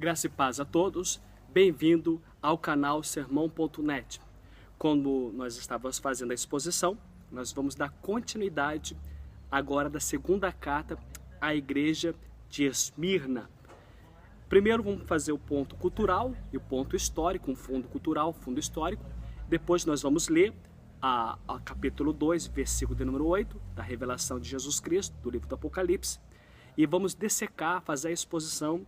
Graça e paz a todos, bem-vindo ao canal Sermão.net. Como nós estávamos fazendo a exposição, nós vamos dar continuidade agora da segunda carta à igreja de Esmirna. Primeiro vamos fazer o ponto cultural e o ponto histórico, um fundo cultural, fundo histórico. Depois nós vamos ler a capítulo 2, versículo de número 8, da revelação de Jesus Cristo, do livro do Apocalipse. E vamos dissecar, fazer a exposição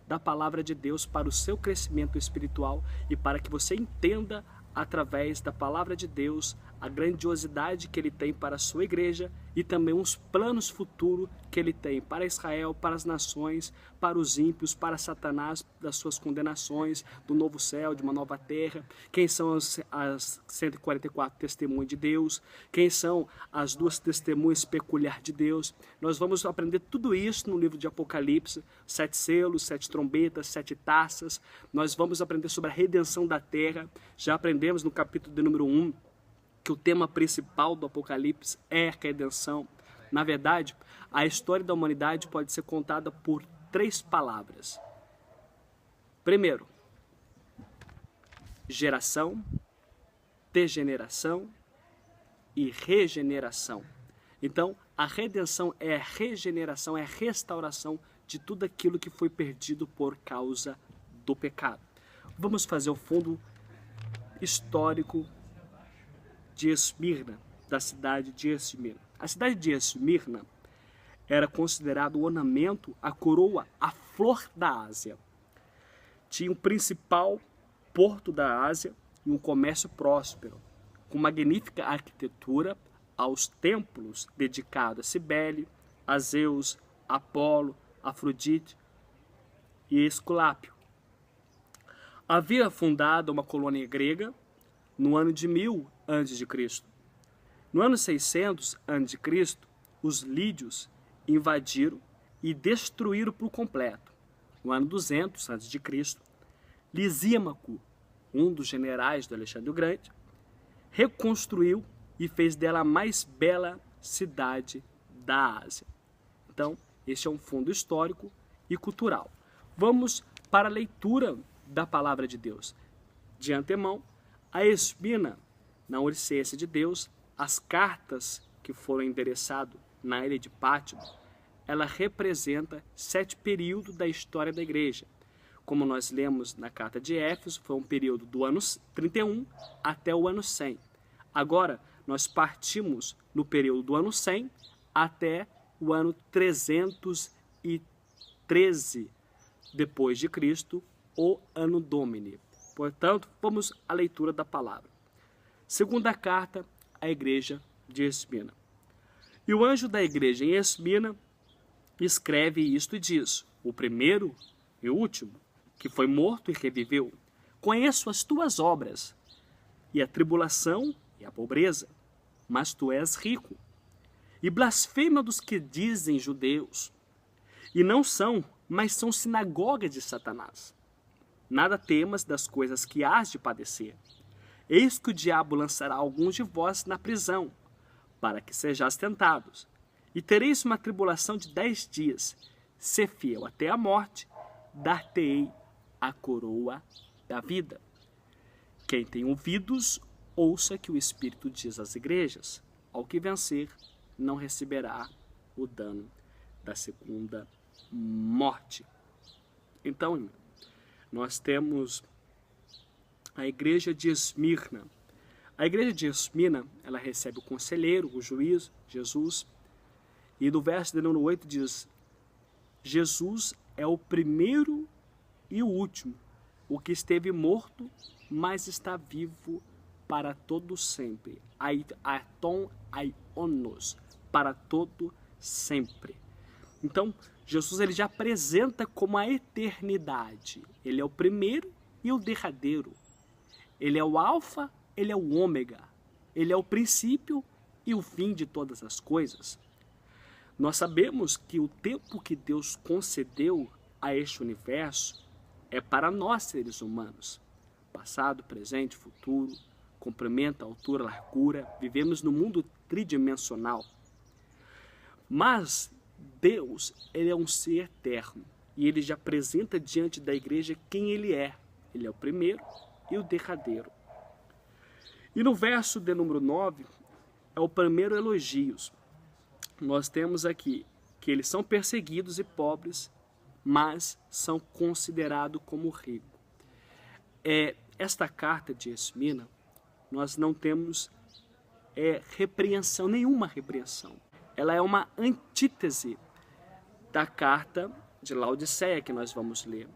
da palavra de Deus para o seu crescimento espiritual e para que você entenda, através da palavra de Deus, a grandiosidade que Ele tem para a sua igreja e também os planos futuros que Ele tem para Israel, para as nações, para os ímpios, para Satanás, das suas condenações, do novo céu, de uma nova terra, quem são as 144 testemunhas de Deus, quem são as duas testemunhas peculiares de Deus. Nós vamos aprender tudo isso no livro de Apocalipse, 7 selos, 7 trombetas, 7 taças. Nós vamos aprender sobre a redenção da terra. Já aprendemos no capítulo de número 1, que o tema principal do Apocalipse é a redenção. Na verdade, a história da humanidade pode ser contada por 3 palavras. Primeiro, geração, degeneração e regeneração. Então, a redenção é a regeneração, é a restauração de tudo aquilo que foi perdido por causa do pecado. Vamos fazer o fundo histórico de Esmirna, da cidade de Esmirna. A cidade de Esmirna era considerado o ornamento, a coroa, a flor da Ásia. Tinha o principal porto da Ásia e um comércio próspero, com magnífica arquitetura, aos templos dedicados a Cibele, a Zeus, Apolo, Afrodite e Esculápio. Havia fundado uma colônia grega no ano de 1000 a.C. No ano 600 a.C., os lídios invadiram e destruíram por completo. No ano 200 a.C., Lisímaco, um dos generais do Alexandre o Grande, reconstruiu e fez dela a mais bela cidade da Ásia. Então, este é um fundo histórico e cultural. Vamos para a leitura da palavra de Deus. De antemão, a Esmirna, na onisciência de Deus, as cartas que foram endereçadas na ilha de Pátimo, ela representa 7 períodos da história da igreja. Como nós lemos na carta de Éfeso, foi um período do ano 31 até o ano 100. Agora, nós partimos no período do ano 100 até o ano 313 depois de Cristo, o ano Domini. Portanto, vamos à leitura da palavra. Segunda carta à igreja de Esmirna. E o anjo da igreja em Esmirna escreve isto e diz: o primeiro e o último, que foi morto e reviveu, conheço as tuas obras, e a tribulação e a pobreza, mas tu és rico. E blasfema dos que dizem judeus, e não são, mas são sinagoga de Satanás. Nada temas das coisas que hás de padecer. Eis que o diabo lançará alguns de vós na prisão, para que sejais tentados. E tereis uma tribulação de 10 dias. Se fiel até a morte, dar-te-ei a coroa da vida. Quem tem ouvidos, ouça que o Espírito diz às igrejas: ao que vencer, não receberá o dano da segunda morte. Então, nós temos a igreja de Esmirna. A igreja de Esmirna, ela recebe o conselheiro, o juiz, Jesus. E no verso de número 8 diz: Jesus é o primeiro e o último, o que esteve morto, mas está vivo para todo sempre. Aiton aionos, para todo sempre. Então, Jesus ele já apresenta como a eternidade. Ele é o primeiro e o derradeiro. Ele é o alfa, ele é o ômega. Ele é o princípio e o fim de todas as coisas. Nós sabemos que o tempo que Deus concedeu a este universo é para nós, seres humanos. Passado, presente, futuro, comprimento, altura, largura. Vivemos no mundo tridimensional. Mas Deus, ele é um ser eterno. e ele já apresenta diante da igreja quem ele é. Ele é o primeiro e o derradeiro. E no verso de número 9, é o primeiro elogios. Nós temos aqui que eles são perseguidos e pobres, mas são considerados como ricos. Esta carta de Esmina, nós não temos repreensão, nenhuma repreensão. Ela é uma antítese da carta de Laodiceia que nós vamos ler,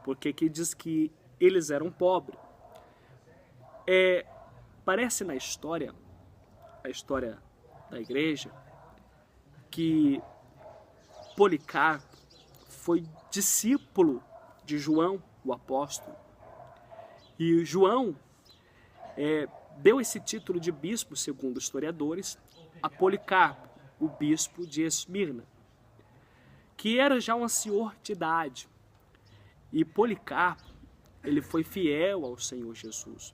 porque aqui diz que eles eram pobres. Parece na história, a história da igreja, que Policarpo foi discípulo de João, o apóstolo. E João deu esse título de bispo, segundo historiadores, a Policarpo, o bispo de Esmirna, que era já um senhor de idade. E Policarpo, ele foi fiel ao Senhor Jesus.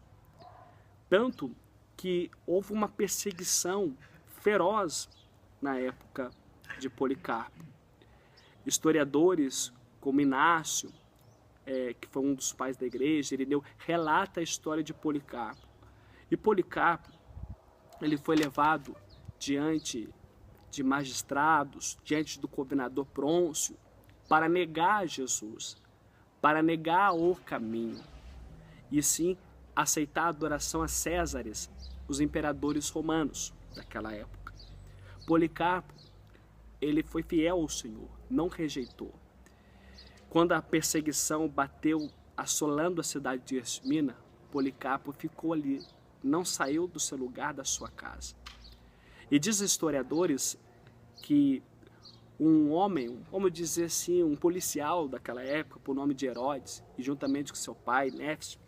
Tanto que houve uma perseguição feroz na época de Policarpo. Historiadores como Inácio, que foi um dos pais da igreja, Irineu, relata a história de Policarpo. E Policarpo, ele foi levado diante de magistrados, diante do governador Prôncio, para negar Jesus, para negar o caminho, e sim aceitar a adoração a Césares, os imperadores romanos daquela época. Policarpo, ele foi fiel ao Senhor, não rejeitou. Quando a perseguição bateu assolando a cidade de Esmina, Policarpo ficou ali, não saiu do seu lugar, da sua casa. E diz historiadores que um homem, vamos dizer assim, um policial daquela época, por nome de Herodes, e juntamente com seu pai, Néfcio,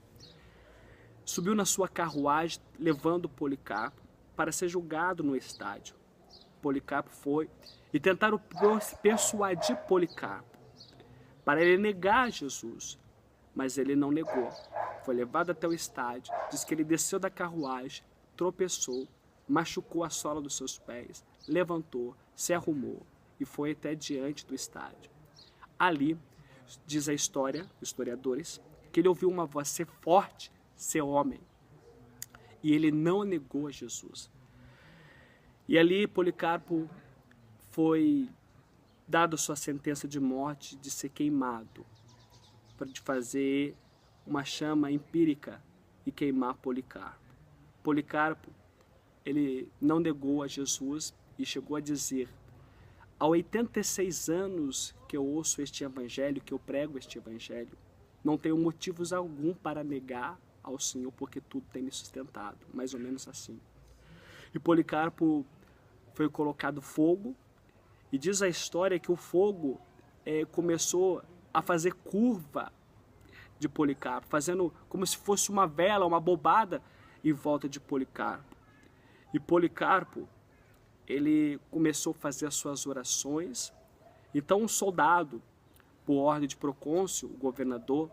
subiu na sua carruagem levando Policarpo para ser julgado no estádio. Policarpo foi e tentaram persuadir Policarpo para ele negar Jesus, mas ele não negou. Foi levado até o estádio, diz que ele desceu da carruagem, tropeçou, machucou a sola dos seus pés, levantou, se arrumou e foi até diante do estádio. Ali, diz a história, historiadores, que ele ouviu uma voz: ser forte, ser homem. E ele não negou a Jesus. E ali Policarpo foi dado sua sentença de morte, de ser queimado, para fazer uma chama empírica e queimar Policarpo. Policarpo, ele não negou a Jesus e chegou a dizer: há 86 anos que eu ouço este evangelho, que eu prego este evangelho, não tenho motivos algum para negar ao Senhor, porque tudo tem me sustentado, mais ou menos assim. E Policarpo foi colocado fogo, e diz a história que o fogo começou a fazer curva de Policarpo, fazendo como se fosse uma vela, uma bobada em volta de Policarpo. E Policarpo, ele começou a fazer as suas orações. Então um soldado, por ordem de Procôncio, o governador,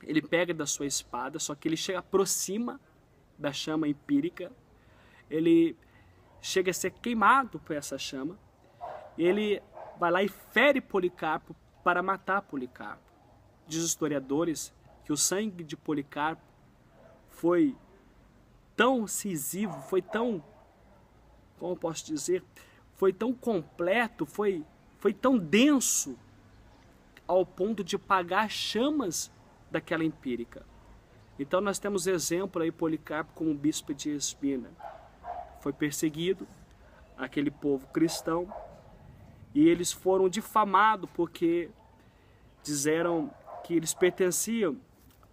ele pega da sua espada, só que ele chega, aproxima da chama empírica, ele chega a ser queimado por essa chama, ele vai lá e fere Policarpo para matar Policarpo. Diz os historiadores que o sangue de Policarpo foi tão incisivo, foi tão, como eu posso dizer, foi tão completo, foi tão denso, ao ponto de apagar as chamas daquela empírica. Então nós temos exemplo aí, Policarpo como bispo de Esmina. Foi perseguido, aquele povo cristão, e eles foram difamados porque disseram que eles pertenciam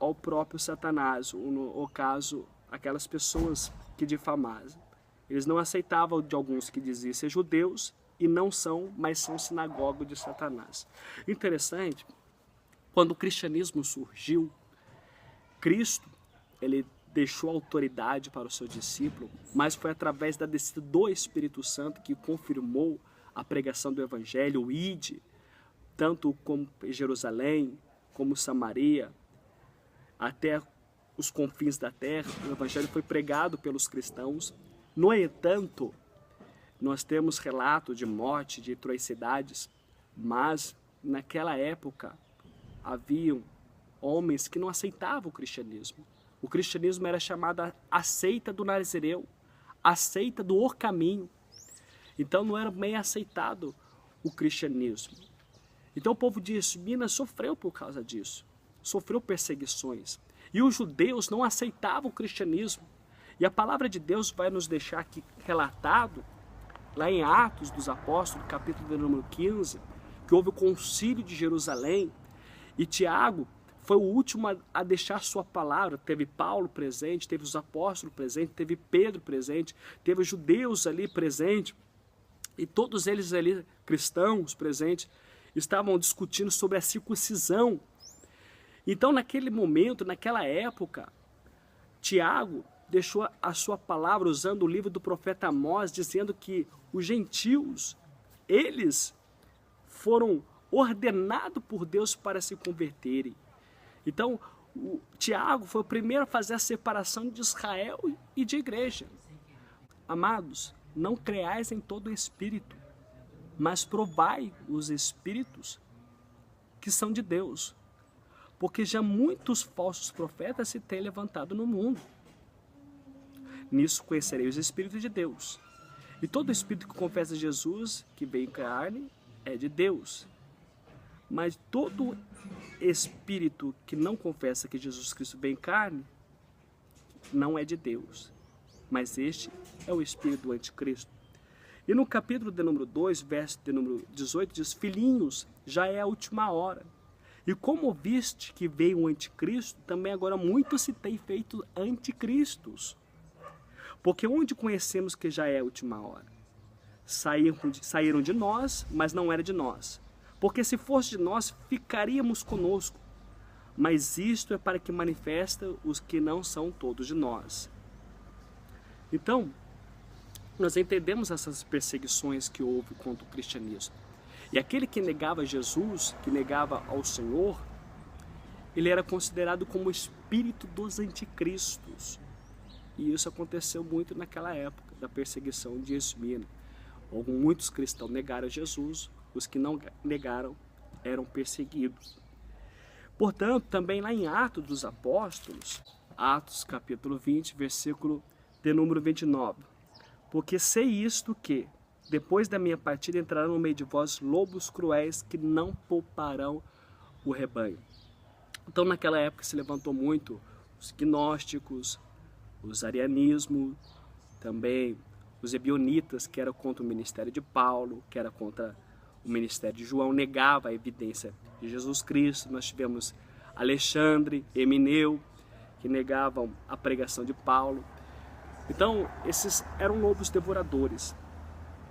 ao próprio Satanás, ou no caso, aquelas pessoas que difamavam. Eles não aceitavam de alguns que diziam ser judeus e não são, mas são sinagoga de Satanás. Interessante, quando o cristianismo surgiu, Cristo, ele deixou autoridade para o seu discípulo, mas foi através da descida do Espírito Santo que confirmou a pregação do Evangelho, o Ide, tanto como Jerusalém, como Samaria, até os confins da terra. O Evangelho foi pregado pelos cristãos. No entanto, nós temos relato de morte de 3 cidades, mas naquela época, haviam homens que não aceitavam o cristianismo. O cristianismo era chamado a seita do Nazireu, a seita do caminho. Então não era bem aceitado o cristianismo. Então o povo de Esmina sofreu por causa disso, sofreu perseguições. E os judeus não aceitavam o cristianismo. E a palavra de Deus vai nos deixar aqui relatado, lá em Atos dos Apóstolos, capítulo de número 15, que houve o concílio de Jerusalém, e Tiago foi o último a deixar sua palavra. Teve Paulo presente, teve os apóstolos presentes, teve Pedro presente, teve os judeus ali presentes, e todos eles ali, cristãos presentes, estavam discutindo sobre a circuncisão. Então, naquele momento, naquela época, Tiago deixou a sua palavra usando o livro do profeta Amós, dizendo que os gentios, eles foram ordenados por Deus para se converterem. Então, Tiago foi o primeiro a fazer a separação de Israel e de igreja. Amados, não creais em todo espírito, mas provai os espíritos que são de Deus, porque já muitos falsos profetas se têm levantado no mundo. Nisso conhecerei os espíritos de Deus. E todo espírito que confessa Jesus, que veio em carne, é de Deus. Mas todo espírito que não confessa que Jesus Cristo veio em carne, não é de Deus. Mas este é o espírito do anticristo. E no capítulo de número 2, verso de número 18, diz: filhinhos, já é a última hora. E como viste que veio o anticristo, também agora muitos se têm feito anticristos. Porque onde conhecemos que já é a última hora? Saíram de nós, mas não era de nós. Porque se fosse de nós, ficaríamos conosco. Mas isto é para que manifesta os que não são todos de nós. Então, nós entendemos essas perseguições que houve contra o cristianismo. E aquele que negava Jesus, que negava ao Senhor, ele era considerado como o espírito dos anticristos. E isso aconteceu muito naquela época da perseguição de Esmina. Muitos cristãos negaram Jesus, os que não negaram eram perseguidos. Portanto, também lá em Atos dos Apóstolos, Atos capítulo 20, versículo de número 29. Porque sei isto que, depois da minha partida, entrarão no meio de vós lobos cruéis que não pouparão o rebanho. Então, naquela época se levantou muito os gnósticos, os arianismos, também os ebionitas, que eram contra o ministério de Paulo, que era contra o ministério de João, negava a evidência de Jesus Cristo. Nós tivemos Alexandre, Emineu, que negavam a pregação de Paulo. Então, esses eram lobos devoradores.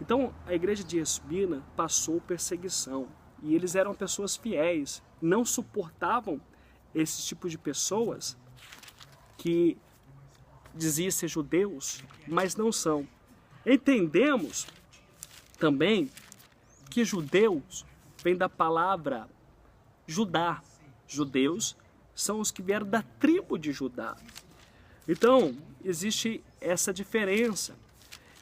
Então, a igreja de Esmina passou perseguição, e eles eram pessoas fiéis, não suportavam esse tipo de pessoas que diziam ser judeus, mas não são. Entendemos também que judeus vem da palavra Judá. Judeus são os que vieram da tribo de Judá. Então, existe essa diferença.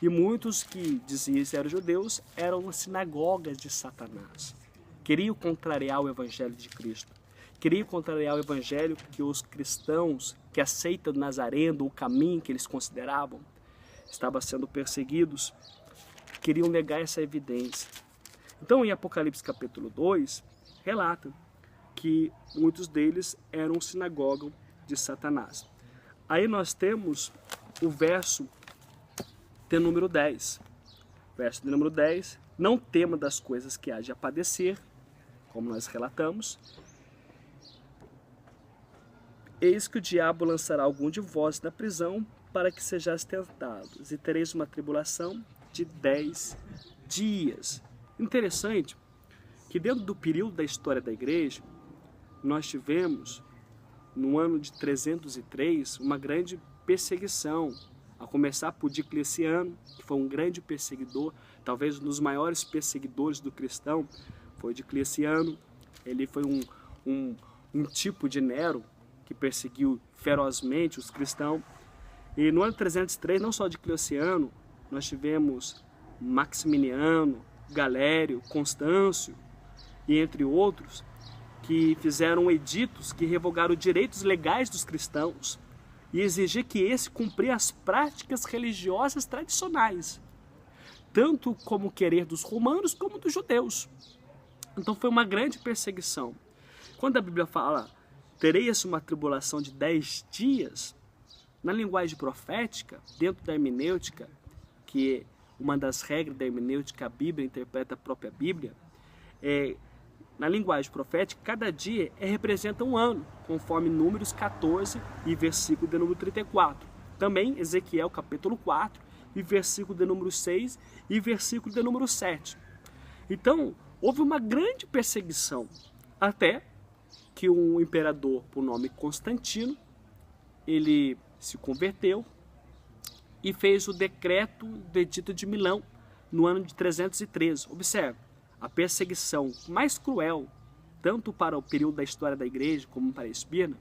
E muitos que diziam que eram judeus eram sinagogas de Satanás. Queriam contrariar o evangelho de Cristo. Queriam contrariar o evangelho que os cristãos, que a seita do Nazareno, o caminho que eles consideravam, estavam sendo perseguidos, queriam negar essa evidência. Então, em Apocalipse capítulo 2, relata que muitos deles eram sinagoga de Satanás. Aí nós temos o verso de número 10. Verso de número 10. Não tema das coisas que há de padecer, como nós relatamos. Eis que o diabo lançará algum de vós na prisão, para que sejais tentados, e tereis uma tribulação de 10 dias. Interessante que dentro do período da história da igreja, nós tivemos, no ano de 303, uma grande perseguição, a começar por Diocleciano, que foi um grande perseguidor, talvez um dos maiores perseguidores do cristão, foi Diocleciano. Ele foi um tipo de Nero que perseguiu ferozmente os cristãos. E no ano 303, não só Diocleciano, nós tivemos Maximiano, Galério, Constâncio, e entre outros, que fizeram editos que revogaram direitos legais dos cristãos e exigir que esse cumprir as práticas religiosas tradicionais, tanto como o querer dos romanos como dos judeus. Então foi uma grande perseguição. Quando a Bíblia fala, tereis uma tribulação de 10 dias, na linguagem profética, dentro da hermenêutica, que é uma das regras da hermenêutica, a Bíblia interpreta a própria Bíblia, na linguagem profética, cada dia representa um ano, conforme Números 14 e versículo de número 34. Também Ezequiel capítulo 4 e versículo de número 6 e versículo de número 7. Então, houve uma grande perseguição, até que um imperador por nome Constantino, ele se converteu e fez o decreto do Edito de Milão no ano de 313. Observe, a perseguição mais cruel, tanto para o período da história da igreja como para a Esmirna,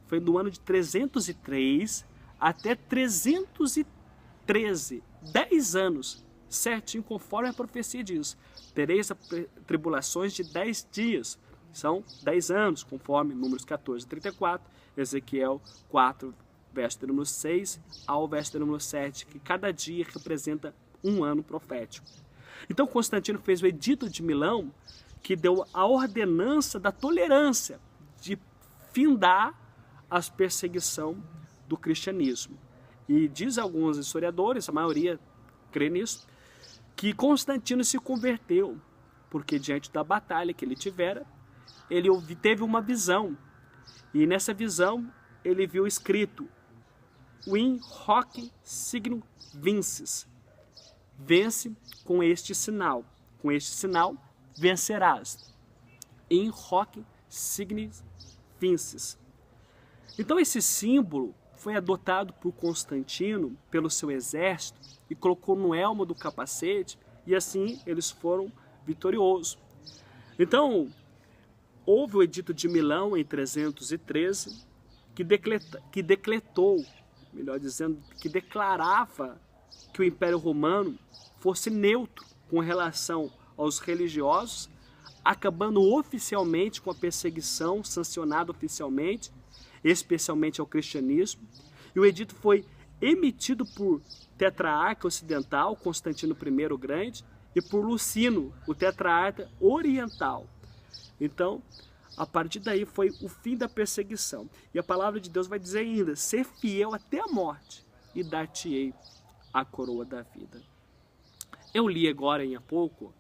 foi do ano de 303 até 313, 10 anos, certinho, conforme a profecia diz. Tereis tribulações de 10 dias, são 10 anos, conforme Números 14 e 34, Ezequiel 4, verso de número 6 ao verso de número 7, que cada dia representa um ano profético. Então Constantino fez o Edito de Milão, que deu a ordenança da tolerância, de findar as perseguições do cristianismo. E diz alguns historiadores, a maioria crê nisso, que Constantino se converteu, porque diante da batalha que ele tivera, ele teve uma visão, e nessa visão ele viu escrito Win hoc signum vinces, vence com este sinal vencerás. In hoc signum vinces. Então esse símbolo foi adotado por Constantino, pelo seu exército, e colocou no elmo do capacete, e assim eles foram vitoriosos. Então, houve o Edito de Milão em 313, que decretou, melhor dizendo, que declarava que o Império Romano fosse neutro com relação aos religiosos, acabando oficialmente com a perseguição sancionada oficialmente, especialmente ao cristianismo. E o edito foi emitido por tetrarca ocidental, Constantino I o Grande, e por Lucino, o tetrarca oriental. Então, a partir daí foi o fim da perseguição. E a palavra de Deus vai dizer ainda, ser fiel até a morte, e dar-te-ei a coroa da vida. Eu li agora, há pouco,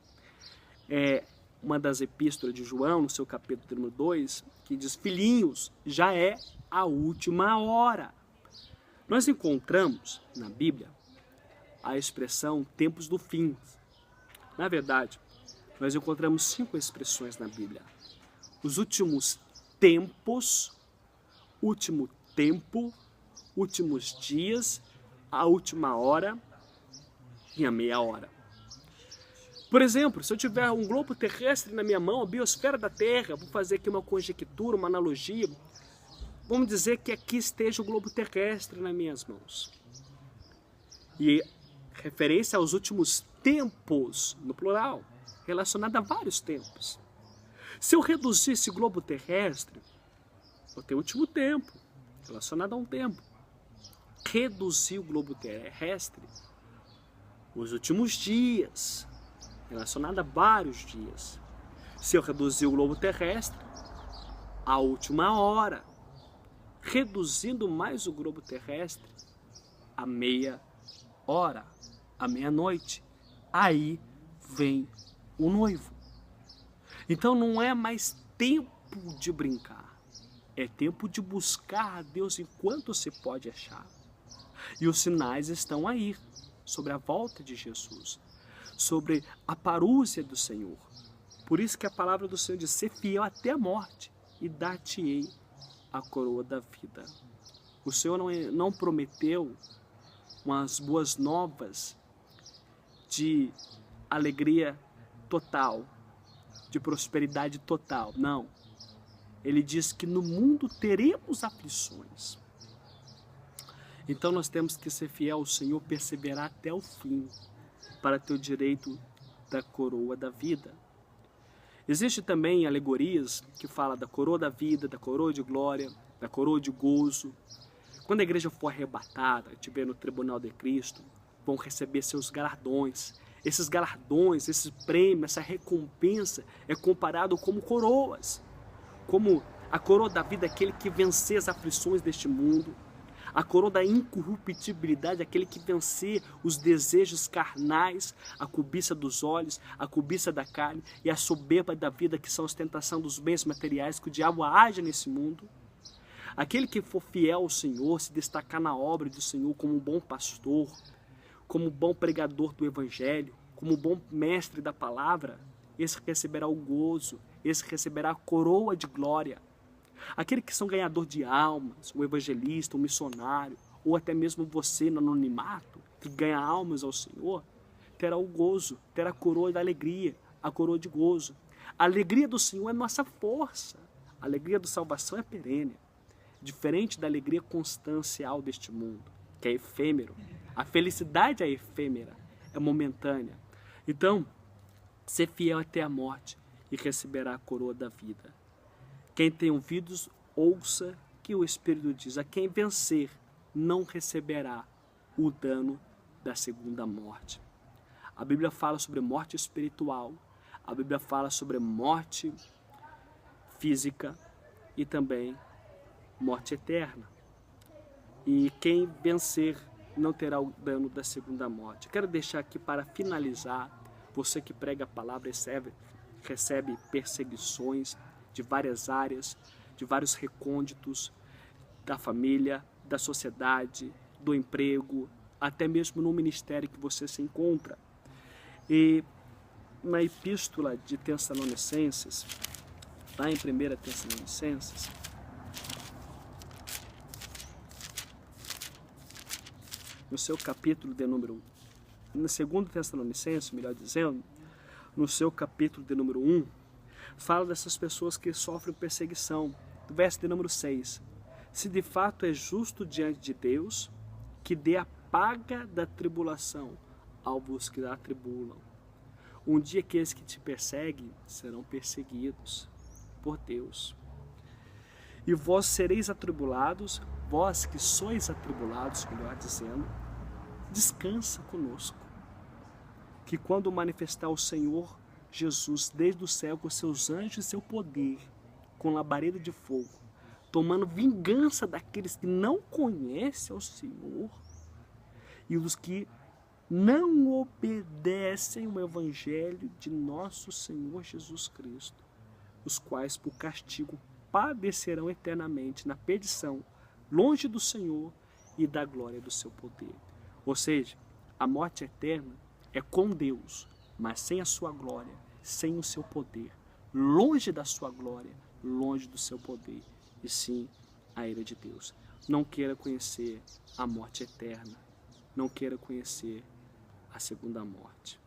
uma das epístolas de João, no seu capítulo número 2, que diz, filhinhos, já é a última hora. Nós encontramos na Bíblia a expressão tempos do fim. Na verdade, nós encontramos 5 expressões na Bíblia. Os últimos tempos, último tempo, últimos dias, a última hora e a meia hora. Por exemplo, se eu tiver um globo terrestre na minha mão, a biosfera da Terra, vou fazer aqui uma conjectura, uma analogia, vamos dizer que aqui esteja o globo terrestre nas minhas mãos. E referência aos últimos tempos, no plural, relacionado a vários tempos. Se eu reduzir esse globo terrestre, vou ter o último tempo, relacionado a um tempo. Reduzir o globo terrestre, os últimos dias, relacionado a vários dias. Se eu reduzir o globo terrestre, a última hora. Reduzindo mais o globo terrestre, a meia hora, a meia-noite. Aí vem o noivo. Então não é mais tempo de brincar, é tempo de buscar a Deus enquanto se pode achar. E os sinais estão aí, sobre a volta de Jesus, sobre a parúcia do Senhor. Por isso que a palavra do Senhor diz, ser fiel até a morte e dar-te-ei a coroa da vida. O Senhor não prometeu umas boas novas de alegria total, de prosperidade total. Não. Ele diz que no mundo teremos aflições. Então nós temos que ser fiel ao Senhor, perseverar até o fim, para ter o direito da coroa da vida. Existem também alegorias que falam da coroa da vida, da coroa de glória, da coroa de gozo. Quando a igreja for arrebatada, estiver no tribunal de Cristo, vão receber seus galardões. Esses galardões, esses prêmios, essa recompensa é comparado como coroas. Como a coroa da vida, aquele que vencer as aflições deste mundo. A coroa da incorruptibilidade, aquele que vencer os desejos carnais, a cobiça dos olhos, a cobiça da carne e a soberba da vida, que são a ostentação dos bens materiais que o diabo age nesse mundo. Aquele que for fiel ao Senhor, se destacar na obra do Senhor como um bom pastor, como um bom pregador do Evangelho, como um bom mestre da palavra, esse receberá o gozo, esse receberá a coroa de glória. Aquele que são ganhador de almas, o evangelista, o missionário, ou até mesmo você no anonimato, que ganha almas ao Senhor, terá o gozo, terá a coroa da alegria, a coroa de gozo. A alegria do Senhor é nossa força. A alegria da salvação é perene. Diferente da alegria constancial deste mundo, que é efêmero. A felicidade é efêmera, é momentânea. Então, ser fiel até a morte e receberá a coroa da vida. Quem tem ouvidos, ouça que o Espírito diz: a quem vencer não receberá o dano da segunda morte. A Bíblia fala sobre morte espiritual, a Bíblia fala sobre morte física e também morte eterna. E quem vencer não terá o dano da segunda morte. Quero deixar aqui para finalizar, você que prega a palavra recebe perseguições de várias áreas, de vários recônditos da família, da sociedade, do emprego, até mesmo no ministério que você se encontra. E na epístola de Tessalonicenses, lá em 1 Tessalonicenses, no seu capítulo de número 1, no 2 Tessalonicenses, melhor dizendo, no seu capítulo de número 1, fala dessas pessoas que sofrem perseguição. Do verso de número 6. Se de fato é justo diante de Deus, que dê a paga da tribulação aos que a atribulam. Um dia aqueles que te perseguem serão perseguidos por Deus. E vós sereis atribulados, vós que sois atribulados, melhor dizendo, descansa conosco. Que quando manifestar o Senhor Jesus desde o céu com seus anjos e seu poder, com labareda de fogo, tomando vingança daqueles que não conhecem ao Senhor e os que não obedecem o Evangelho de nosso Senhor Jesus Cristo, os quais por castigo padecerão eternamente na perdição, longe do Senhor e da glória do seu poder. Ou seja, a morte eterna é com Deus, mas sem a sua glória, sem o seu poder, longe da sua glória, longe do seu poder, e sim a ira de Deus. Não queira conhecer a morte eterna, não queira conhecer a segunda morte.